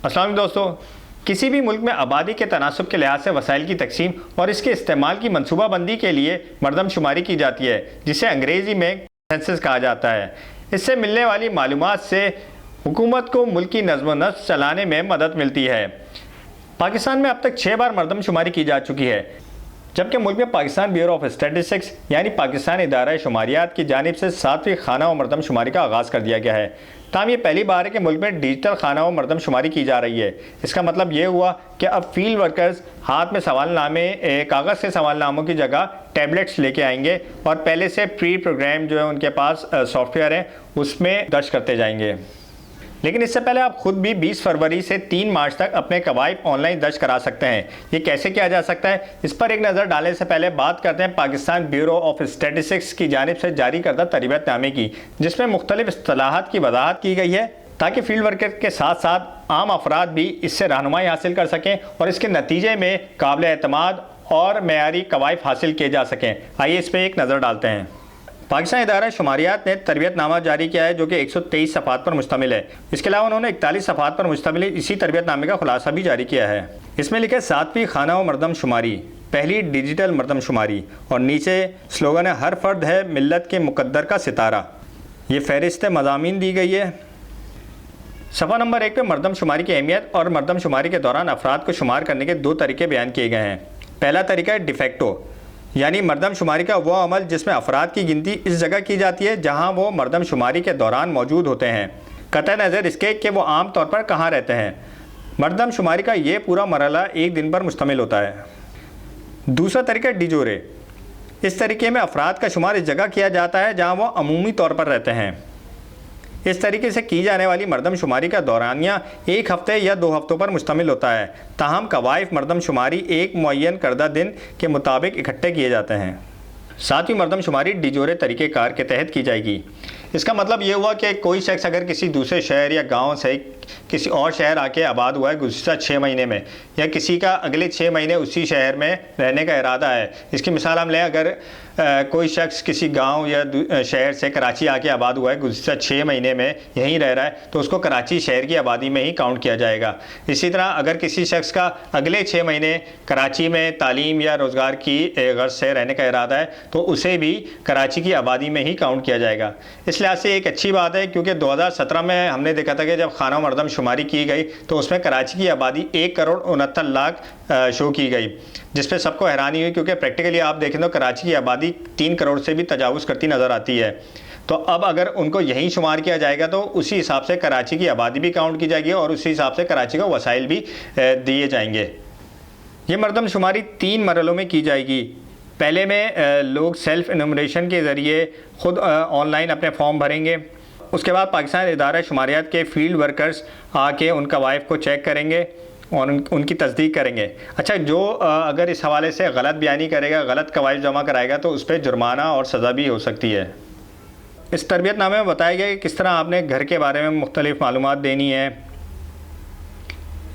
अस्सलाम वालेकुम दोस्तों, किसी भी मुल्क में आबादी के तनासब के लिहाज से वसाइल की तकसीम और इसके इस्तेमाल की मनसूबाबंदी के लिए मरदमशुमारी की जाती है, जिसे अंग्रेज़ी में सेंसस कहा जाता है। इससे मिलने वाली मालूमात से हुकूमत को मुल्क की नज़्म व नस्क चलाने में मदद मिलती है। पाकिस्तान में अब तक 6 बार मरदमशुमारी की जा चुकी है, जबकि मुल्क में पाकिस्तान ब्यूरो ऑफ स्टैटिस्टिक्स यानी पाकिस्तान इदारा शुमारियात की जानिब से 7वीं खाना व मरदमशुमारी का आगाज़ कर दिया गया है। ताहम ये पहली बार है कि मुल्क में डिजिटल खाना व मरदमशुमारी की जा रही है। इसका मतलब ये हुआ कि अब फील्ड वर्कर्स हाथ में सवालनामे कागज़ के सवालनामों की जगह टैबलेट्स लेके आएंगे और पहले से प्री प्रोग्राम जो है उनके पास सॉफ्टवेयर है उसमें दर्ज करते जाएंगे। लेकिन इससे पहले आप खुद भी 20 फरवरी से 3 मार्च तक अपने कवायद ऑनलाइन दर्ज करा सकते हैं। ये कैसे किया जा सकता है, इस पर एक नज़र डालने से पहले बात करते हैं पाकिस्तान ब्यूरो ऑफ स्टैटिस्टिक्स की जानिब से जारी करदा तरबियतनामे की, जिसमें मुख्तलिफ इस्तिलाहात की वजाहत की गई है ताकि फील्ड वर्कर के साथ साथ आम अफराद भी इससे रहनुमाई हासिल कर सकें और इसके नतीजे में काबिल एतमाद और मेयारी कवायद हासिल किए जा सकें। आइए इस पर एक नज़र डालते हैं। पाकिस्तान इदारा शुमारियात ने तरबियतनामा जारी किया है जो कि 123 सफ़ात पर मुश्तमिल है। इसके अलावा उन्होंने 41 सफ़ात पर मुश्तमिल इसी तरबियतनामे का खुलासा भी जारी किया है। इसमें लिखे 7वीं खाना व मरदमशुमारी, पहली डिजिटल मरदमशुमारी, और नीचे स्लोगन है हर फर्द है मिल्लत के मुकद्दर का सितारा। ये फहरिस्त मज़ामीन दी गई है। सफ़ा नंबर 1 पे मरदमशुमारी की अहमियत और मरदमशुमारी के दौरान अफराद को शुमार करने के 2 तरीके बयान किए गए हैं। पहला तरीका है डिफेक्टो, यानी मरदमशुमारी का वो अमल जिसमें अफराद की गिनती इस जगह की जाती है जहां वो मरदमशुमारी के दौरान मौजूद होते हैं, कतई नज़र इसके कि वो आम तौर पर कहां रहते हैं। मरदमशुमारी का ये पूरा मरहला 1 दिन पर मुश्तमिल होता है। दूसरा तरीका डिजोरे, इस तरीके में अफराद का शुमार इस जगह किया जाता है जहाँ वो अमूमी तौर पर रहते हैं। इस तरीके से की जाने वाली मरदमशुमारी का दौरानिया 1 हफ्ते या 2 हफ्तों पर मुश्तमिल होता है। ताहम कवायद मरदमशुमारी एक मुअय्यन करदा दिन के मुताबिक इकट्ठे किए जाते हैं। 7वीं मरदमशुमारी डिजोरे तरीक़ेकार के तहत की जाएगी। इसका मतलब ये हुआ कि कोई शख्स अगर किसी दूसरे शहर या गांव से किसी और शहर आके आबाद हुआ है गुज़िश्ता 6 महीने में, या किसी का अगले 6 महीने उसी शहर में रहने का इरादा है। इसकी मिसाल हम लें, अगर कोई शख्स किसी गांव या शहर से कराची आके आबाद हुआ है गुज़िश्ता 6 महीने में यहीं रह रहा है, तो उसको कराची शहर की आबादी में ही काउंट किया जाएगा। इसी तरह अगर किसी शख्स का अगले 6 महीने कराची में तालीम या रोज़गार की गर्ज से रहने का इरादा है तो उसे भी कराची की आबादी में ही काउंट किया जाएगा। इस लिहाज से एक अच्छी बात है, क्योंकि 2017 में हमने देखा था कि जब खाना मरदमशुमारी की गई तो उसमें कराची की आबादी 1 करोड़ 69 लाख शो की गई, जिस पे सबको हैरानी हुई, क्योंकि प्रैक्टिकली आप देखें तो कराची की आबादी 3 करोड़ से भी तजावुज़ करती नज़र आती है। तो अब अगर उनको यहीं शुमार किया जाएगा तो उसी हिसाब से कराची की आबादी भी काउंट की जाएगी और उसी हिसाब से कराची को वसाइल भी दिए जाएंगे। ये मरदमशुमारी 3 मरहलों में की जाएगी। पहले में लोग सेल्फ इनमरेशन के ज़रिए ख़ुद ऑनलाइन अपने फॉर्म भरेंगे। उसके बाद पाकिस्तान इदारा शुमारियात के फील्ड वर्कर्स आके उन कवायद को चेक करेंगे और उनकी तस्दीक करेंगे। अच्छा, जो अगर इस हवाले से गलत बयानी करेगा, गलत कवायद जमा कराएगा तो उस पर जुर्माना और सज़ा भी हो सकती है। इस तरबियतनामे में बताया गया कि किस तरह आपने घर के बारे में मुख्तलिफ मालूमात देनी है,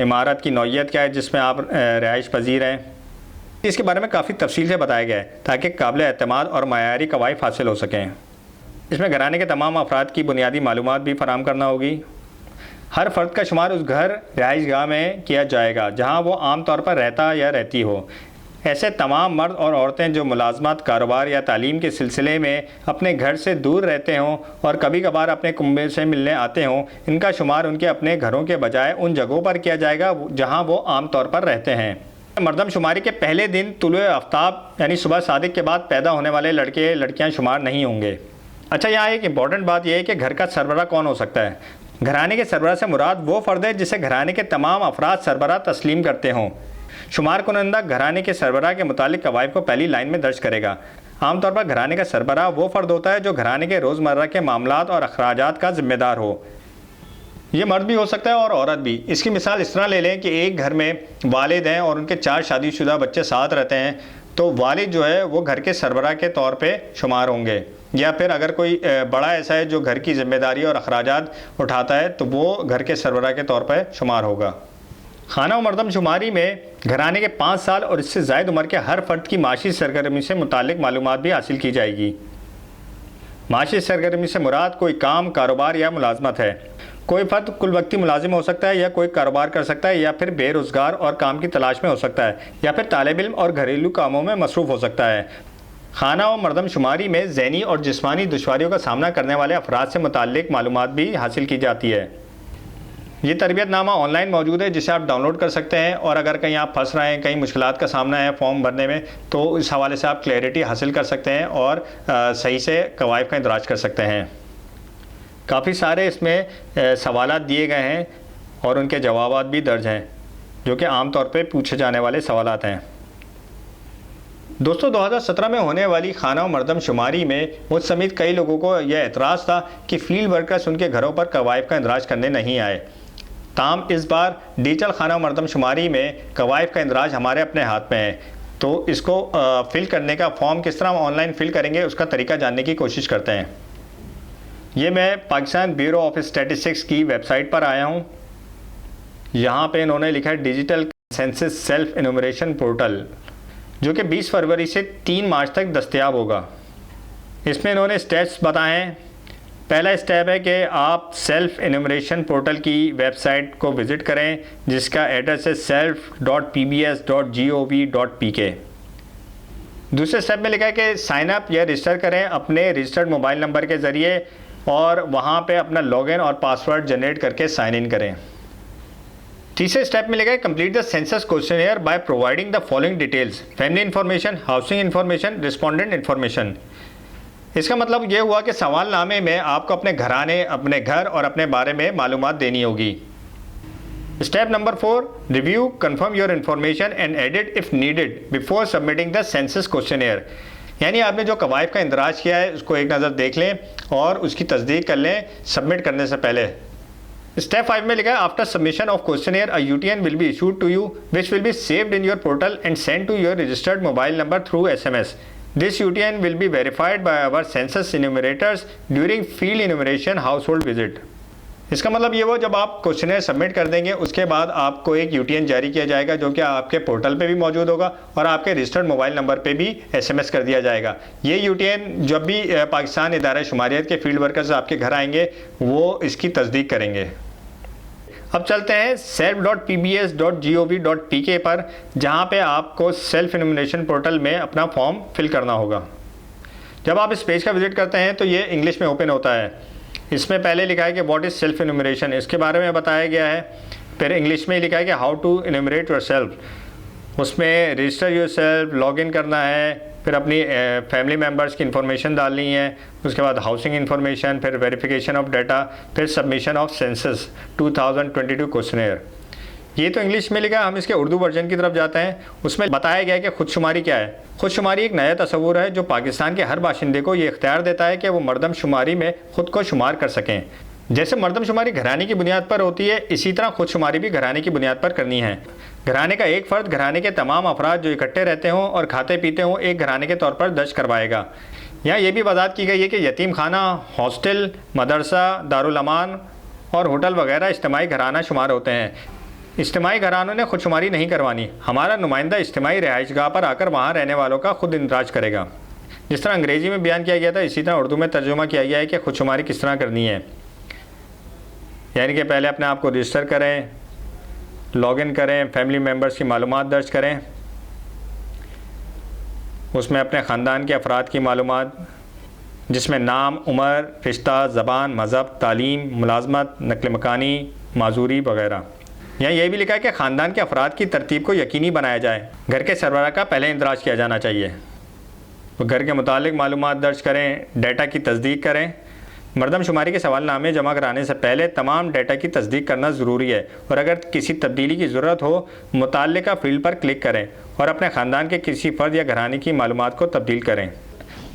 इमारत की नौइयत क्या है जिसमें आप रिहाइश पजीर हैं, इसके बारे में काफ़ी तफसील से बताया गया है ताकि काबिल एतमाद और मयारी कवायद हासिल हो सकें। इसमें घराने के तमाम अफराद की बुनियादी मालूमात भी फराहम करना होगी। हर फ़र्द का शुमार उस घर रिहाइश गाह में किया जाएगा जहाँ वो आम तौर पर रहता या रहती हो। ऐसे तमाम मर्द और औरतें जो मुलाजमत, कारोबार या तालीम के सिलसिले में अपने घर से दूर रहते हों और कभी कभार अपने कुंबे से मिलने आते हों, इनका शुमार उनके अपने घरों के बजाय उन जगहों पर किया जाएगा जहाँ वो आम तौर पर रहते हैं। मरदमशुमारी के पहले दिन तुलुए आफ्ताब यानी सुबह सादिक के बाद पैदा होने वाले लड़के लड़कियाँ शुमार नहीं होंगे। अच्छा, यहाँ एक इम्पॉर्टेंट बात यह है कि घर का सरबराह कौन हो सकता है। घराने के सरबराह से मुराद वो फ़र्द है जिसे घराने के तमाम अफराद सरबराह तस्लीम करते हों। शुमार कुनंदा घराने के सरबराह के मुतालिक कवायद को पहली लाइन में दर्ज करेगा। आमतौर पर घराने का सरबराह वो फ़र्द होता है जो घराने के रोज़मर्रा के मामलात और अखराजात का ज़िम्मेदार हो। ये मर्द भी हो सकता है और औरत भी। इसकी मिसाल इस तरह ले लें कि एक घर में वालिद हैं और उनके 4 शादीशुदा बच्चे साथ रहते हैं, तो वालिद जो है वो घर के सरबराह के तौर पे शुमार होंगे। या फिर अगर कोई बड़ा ऐसा है जो घर की जिम्मेदारी और अखराजात उठाता है तो वो घर के सरबराह के तौर पर शुमार होगा। खाना व मरदमशुमारी में घराने के 5 साल और इससे ज़ायद उम्र के हर फर्द की माशी सरगर्मी से मुतालिक मालूमात भी हासिल की जाएगी। माशी सरगर्मी से मुराद कोई काम, कारोबार या मुलाजमत है। कोई फ़र्द कुल वक्ती मुलाजिम हो सकता है, या कोई कारोबार कर सकता है, या फिर बेरोज़गार और काम की तलाश में हो सकता है, या फिर तालिब इल्म और घरेलू कामों में मसरूफ़ हो सकता है। खाना और मरदमशुमारी में ज़हनी और जिस्मानी दुश्वारियों का सामना करने वाले अफराद से मुताल्लिक़ मालूमात भी हासिल की जाती है। ये तरबियतनामा ऑनलाइन मौजूद है, जिसे आप डाउनलोड कर सकते हैं, और अगर कहीं आप फंस रहे हैं, कहीं मुश्किलात का सामना है फॉर्म भरने में, तो इस हवाले से आप क्लैरिटी हासिल कर सकते हैं और सही से कवायद का इंदराज कर सकते हैं। काफ़ी सारे इसमें सवालात दिए गए हैं और उनके जवाबात भी दर्ज हैं, जो कि आम तौर पे पूछे जाने वाले सवालात हैं। दोस्तों, 2017 में होने वाली खाना और मरदमशुमारी में मुझ समेत कई लोगों को यह एतराज़ था कि फील्ड वर्कर्स उनके घरों पर कवायद का इंदराज करने नहीं आए। ताहम इस बार डिजिटल खाना और मरदमशुमारी में कवायद का इंदराज हमारे अपने हाथ में है, तो इसको फिल करने का फॉर्म किस तरह हम ऑनलाइन फिल करेंगे, उसका तरीका जानने की कोशिश करते हैं। ये मैं पाकिस्तान ब्यूरो ऑफ स्टैटिस्टिक्स की वेबसाइट पर आया हूँ। यहाँ पे इन्होंने लिखा है digital census self enumeration portal, जो कि 20 फरवरी से 3 मार्च तक दस्तयाब होगा। इसमें इन्होंने स्टेप्स बताए हैं। पहला स्टेप है कि आप सेल्फ एनुमरेशन पोर्टल की वेबसाइट को विज़िट करें, जिसका एड्रेस है self.pbs.gov.pk। दूसरे स्टेप में लिखा है कि साइन अप या रजिस्टर करें अपने रजिस्टर्ड मोबाइल नंबर के ज़रिए, और वहाँ पे अपना लॉगिन और पासवर्ड जनरेट करके साइन इन करें। तीसरे स्टेप में लिखा है complete the census questionnaire by providing the following details: family information, housing information, respondent information. इसका मतलब ये हुआ कि सवालनामे में आपको अपने घराने, अपने घर और अपने बारे में मालूमात देनी होगी। Step number 4, review, confirm your information and edit if needed before submitting the census questionnaire. यानी आपने जो कवायद का इंदराज किया है उसको एक नज़र देख लें और उसकी तस्दीक कर लें सबमिट करने से पहले। स्टेप 5 में लिखा है after submission of questionnaire a UTN will be issued to you which will be saved in your portal and send to your registered mobile number through SMS। This UTN will be verified by our census enumerators during field enumeration household visit। इसका मतलब ये वो जब आप questionnaire submit कर देंगे उसके बाद आपको एक UTN जारी किया जाएगा, जो कि आपके पोर्टल पे भी मौजूद होगा और आपके रजिस्टर्ड मोबाइल नंबर पे भी SMS कर दिया जाएगा। ये UTN जब भी पाकिस्तान इदारा शुमारियत के फील्ड वर्कर्स आपके घर आएंगे वो इसकी तस्दीक करेंगे। अब चलते हैं self.pbs.gov.pk पर, जहाँ पे आपको सेल्फ एनुमरेशन पोर्टल में अपना फॉर्म फिल करना होगा। जब आप इस पेज का विजिट करते हैं तो ये इंग्लिश में ओपन होता है। इसमें पहले लिखा है कि व्हाट इज़ सेल्फ एनुमरेशन, इसके बारे में बताया गया है। फिर इंग्लिश में लिखा है कि how to enumerate yourself, उसमें रजिस्टर योर सेल्फ, लॉगिन करना है, फिर अपनी फैमिली मेम्बर्स की इन्फॉर्मेशन डालनी है, उसके बाद हाउसिंग इन्फॉर्मेशन, फिर वेरिफिकेशन ऑफ डाटा, फिर सबमिशन ऑफ सेंसस 2022 क्वेश्चनेयर। ये तो इंग्लिश में लिखा है। हम इसके उर्दू वर्जन की तरफ जाते हैं। उसमें बताया गया है कि खुदशुमारी क्या है। खुदशुमारी एक नया तस्वुर है जो पाकिस्तान के हर बाशिंदे को ये इख्तियार देता है कि वो मरदमशुमारी में ख़ुद को शुमार कर सकें। जैसे मरदमशुमारी घराने की बुनियाद पर होती है, इसी तरह खुदशुमारी भी घराने की बुनियाद पर करनी है। घराने का एक फ़र्द घराने के तमाम अफराद जो इकट्ठे रहते हों और खाते पीते हों एक घराने के तौर पर दर्ज करवाएगा। यहाँ ये भी वजाहत की गई है कि यतीम खाना, हॉस्टल, मदरसा, दारुल अमान और होटल वगैरह इज्तिमाई घराना शुमार होते हैं। इज्तिमाई घरानों ने खुदशुमारी नहीं करवानी। हमारा नुमाइंदा इज्तिमाई रिहाइशगाह पर आकर वहाँ रहने वालों का खुद इंदराज करेगा। जिस तरह अंग्रेज़ी में बयान किया गया था, इसी तरह उर्दू में तर्जुमा किया गया है कि खुदशुमारी किस तरह करनी है। यानी कि पहले अपने आप को रजिस्टर करें, लॉगिन करें, फैमिली मेम्बर्स की मालूमात दर्ज करें, उसमें अपने ख़ानदान के अफराद की मालूमात, जिसमें नाम, उम्र, रिश्ता, ज़बान, मज़हब, तालीम, मुलाजमत, नकल मकानी, माजूरी वगैरह। यहाँ यह भी लिखा है कि ख़ानदान के अफराद की तरतीब को यकीनी बनाया जाए। घर के सरबराह का पहले इंदराज किया जाना चाहिए। तो घर के मुतालिक मालूमात दर्ज करें, डाटा की तस्दीक करें। मरदमशुमारी के सवालनामे जमा कराने से पहले तमाम डाटा की तस्दीक करना ज़रूरी है, और अगर किसी तब्दीली की ज़रूरत हो मुताल्लिका फील्ड पर क्लिक करें और अपने ख़ानदान के किसी फ़र्द या घराने की मालूमात को तब्दील करें।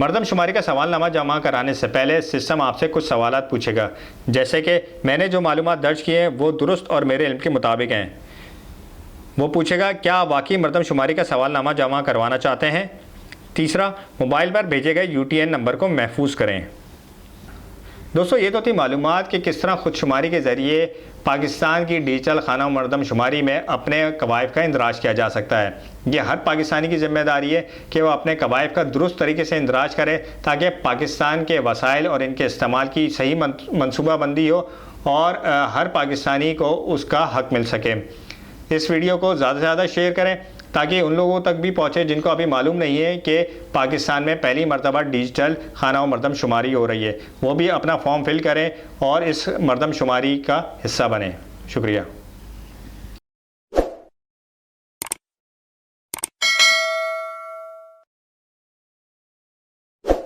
मरदमशुमारी का सवालनामा जमा कराने से पहले सिस्टम आपसे कुछ सवालात पूछेगा, जैसे कि मैंने जो मालूमात दर्ज किए हैं वो दुरुस्त और मेरे इल्म के मुताबिक हैं। वो पूछेगा क्या आप वाकई मरदमशुमारी का सवालनामा जमा करवाना चाहते हैं। तीसरा, मोबाइल पर भेजे गए UTN नंबर को महफूज करें। दोस्तों, ये तो थी मालूमात कि किस तरह खुदशुमारी के ज़रिए पाकिस्तान की डिजिटल खाना मरदमशुमारी में अपने कवायद का इंदराज किया जा सकता है। ये हर पाकिस्तानी की ज़िम्मेदारी है कि वह अपने कवायद का दुरुस्त तरीके से इंदराज करे, ताकि पाकिस्तान के वसाइल और इनके इस्तेमाल की सही मनसूबाबंदी हो और हर पाकिस्तानी को उसका हक मिल सके। इस वीडियो को ज़्यादा से ज़्यादा शेयर करें ताकि उन लोगों तक भी पहुँचे जिनको अभी मालूम नहीं है कि पाकिस्तान में पहली मरतबा डिजिटल खाना व मरदमशुमारी हो रही है। वो भी अपना फॉर्म फिल करें और इस मरदमशुमारी का हिस्सा बने। शुक्रिया।